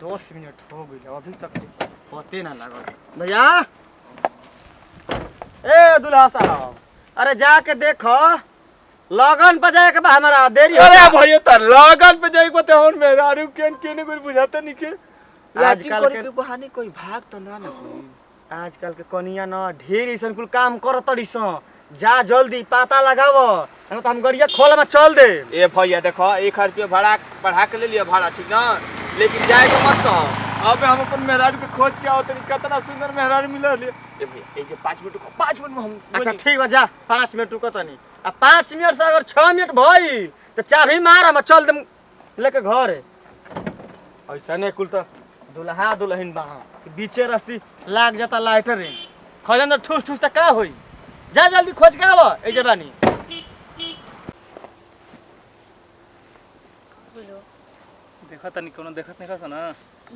10 minute हो गई अभी तक पते ना लगल। भैया ए दुल्हा साहब, अरे जाके देखो लगन पे जाए के बा हमारा देरी हो। अरे भैया त लगन पे जाई को त होन मेरा आरु केन केने कोई बुझाते नहीं के आजकल के बहाने कोई भाग त ना कोई। आजकल के कनिया ना ढेर ऐसन कुल काम करत तड़ीस। जा जल्दी पता लगाव नहीं तो हम गड़िया खोल में चल दे। ए भैया देखो 1 रुपया भाड़ा बढ़ा के ले लिया भाड़ा ठीक ना, लेकिन जाएगा मत कहो। अब हम अपन मेहरारू के खोज के आओ तनी कितना सुंदर मेहरारू मिलल। ए भैया ए जे 5 मिनट 5 मिनट में हम अच्छा ठीक बा जा 5 मिनट रुको तनी। अब 5 मिनट से अगर 6 मिनट भई तो चाबी मार हम चल दे लेके घर। ऐसा नहीं कुल तो दुल्हा दुल्हन बा बीचे रास्ते लाग जाता लाइटर रे खजन तो ठूस ठूस त का होई। जा जल्दी खोज के आव ए जे बानी। बोलो देखा तनी कोनो देखत नहीं का ना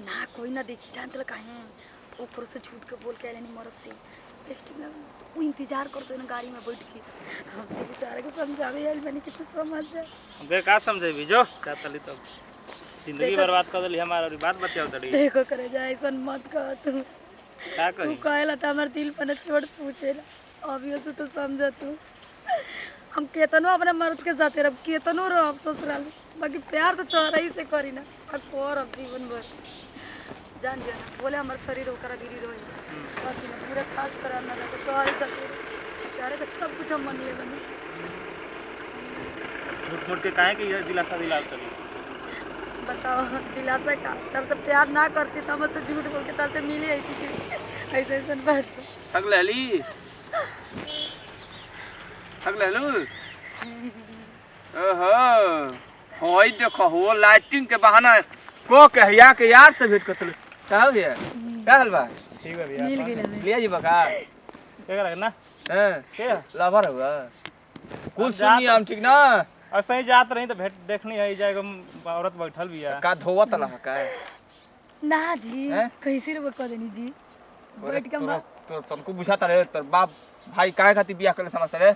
ना कोई ना देखी जानते काहे ऊपर से झूठ के बोल के आले नहीं मरद से टेस्टिंग में वो इंतजार करते ना गाड़ी में बैठ के हम तो बेचारे को समझावे आइल बनी कि तू समझ जा। बे का समझेबी जो क्या तली तो जिंदगी बर्बाद कर देली हमार और बात बतियाओ तड़ी। देखो करे जा ऐसन मत कह तू का तू कही कहला त हमर दिल पर चोट पूछेला अभी से तो समझ तू। हम केतनो अपने मर्द के साथे रह केतनो रह ससुराल में बाकी प्यार तो तोरा ही से करी ना और अब जीवन भर जान जा बोले हमार शरीर ओकरा गिरी रही बाकी ना पूरा सांस करा ना लगे तो आई सके प्यारे का सब कुछ हम मन ले बने। झूठ मूठ के काहे कि ये दिलासा दिला तड़ी। बताओ दिलासा का तब से प्यार ना करती तो हमसे झूठ बोल के तासे मिली आई थी ऐसे ऐसे बात थक लेली थक लेलू। ओहो होई देखो हो लाइटिंग के बहाना को कहिया के यार से भेंट करतले का हो गया का हल बा ठीक है भैया मिल गई हमें लिया जी बका क्या करे ना हैं के लवर हुआ कुछ सुनिए हम ठीक ना और सही जात रही तो भेंट देखनी है जाएगा औरत बैठल भी है का धोवत ना का ना जी हैं? कैसे रे कह देनी जी बैठ के हम तो तुमको बुझाता रहे तोर बाप भाई काहे खातिर बियाह करे समझ रे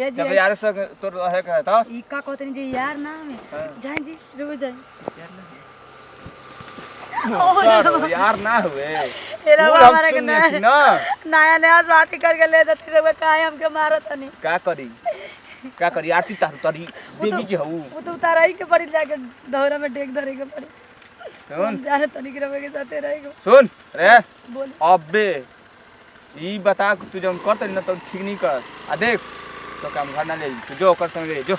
ये जी जब यार से तोर रहे कहे त ई का कहते नहीं जी यार ना हमें हाँ। जाए जी रुक जाए सर यार ना हुए एरा फूल हम हमारे के सुनने थी ना नया नया शादी करके ले जाती रे काहे हमके मारत नहीं का करी आरती तार तरी देवी जी हऊ वो तो उतारा ही के पड़ी जाके दौरा में डेग धरे के पड़ी सुन हम जाने तनी के रवे के साथे रहेगा सुन रे बोल अबे ई बता कि तू जब करत ना तो ठीक नहीं कर आ देख तो काम घर ना ले तू जो कर संग ले जो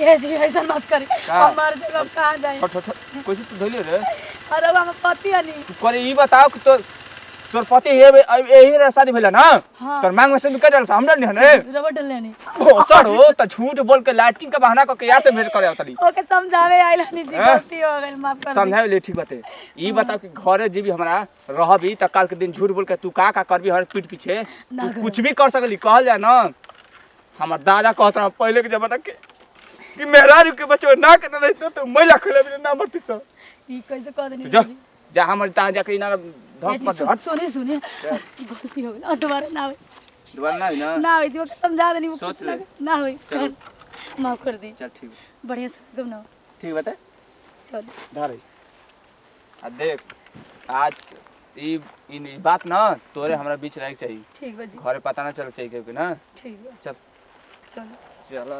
ये जी ऐसा मत करी का? हम मर जाए हम कहां जाए छोट छोट कोई तू धइले रे अरे हम पति नहीं तू करे ई बताओ कि तोर पति यही रे शादी भेला ना हाँ। तोर मांग में से निकल जाला हमरा नहीं रे रबड़ डलने नहीं भोसड़ हो त झूठ बोल के लाइटिंग का बहाना करके यार से भेंट करे आवतली ओके समझावे आइला नहीं जी हैं? गलती हो गई माफ कर दी समझावे ले ठीक बाते ई बताओ कि घरे जी भी हमरा रहबी त काल के दिन झूठ बोल के तू का करबी हर पीठ पीछे ना तू करो। कुछ भी कर सकली कहल जा ना हमर दादा कहत रहा पहले के जमाना के कि मेहरारू के बच्चे ना के नहीं तो महिला खेले बिना ना मरती सब ई कैसे कह देनी जा जी जा हमर ता जाके ना ये धस जी मत हट सुने सुने गलती हो गई दोबारा ना होई दोबारा ना ना ना होई जो समझा देनी वो सोच कुछ ले। ना होई चलो। माफ कर दी चल ठीक बढ़िया से एकदम ना ठीक बात है चल धरे आ देख आज ई इन बात ना तोरे हमरा बीच रहे के चाहिए ठीक बा जी घरे पता ना चल चाहिए के ना ठीक बा चल चलो चल